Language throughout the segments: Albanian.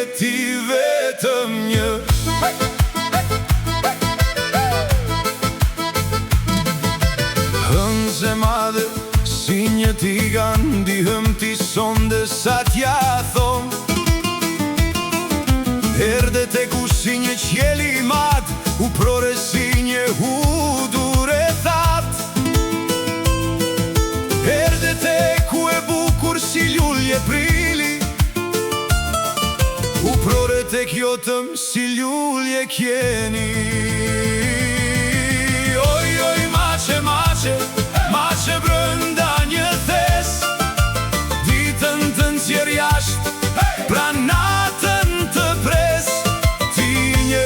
jeti vetëm një. Hënze madhe si një tigan, ndihëm ti sonde sa t'ja thom. Erdhe te ku si një qjeli mad, u prore si një hudur e that. Erdhe te ku e bukur si ljulje prili, u prore te kjo tëm si ljulje kjeni. Oj, oj, mace, mace, mace brënda një thes, ditën të nxjerr jashtë, pra natën të pres. Ti një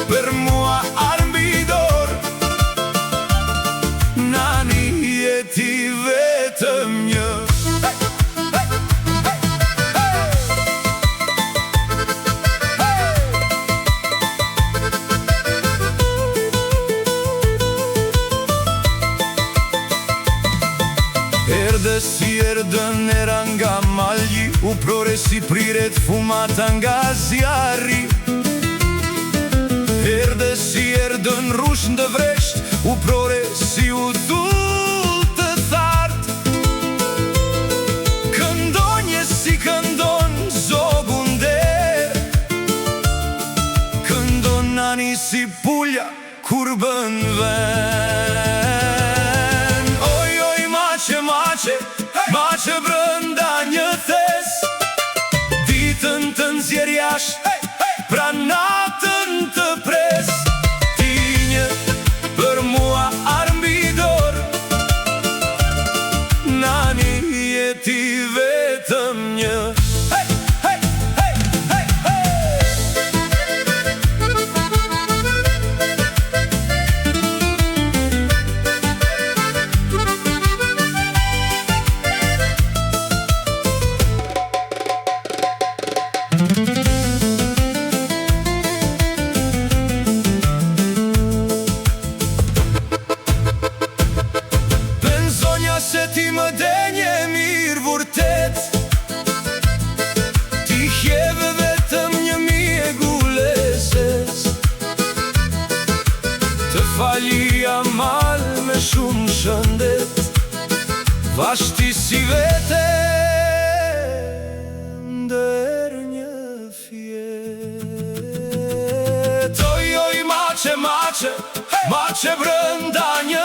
për mua armbidor, nani jeti vetëm një. Erdhe si erdën era nga malji, u prore si priret fumata nga zjarri. Erdhe si erdën rush ndë vresht, u prore si u dhull të thart. Këndonje si këndon zogu nder, këndon nani si pulja kur bën ven. Mace, mace brënda një thes, ditën të nxjerr jashtë, pra natën të pres. Ti një për mua armbidor, nani jeti vetëm një. Se ti më denje mirë vërtet, ti hjeve vetëm një mjeguleses. Të falja mal me shumë shëndet, vashti si vete ndër një fjet. Oj, oj, mace, mace, mace brënda një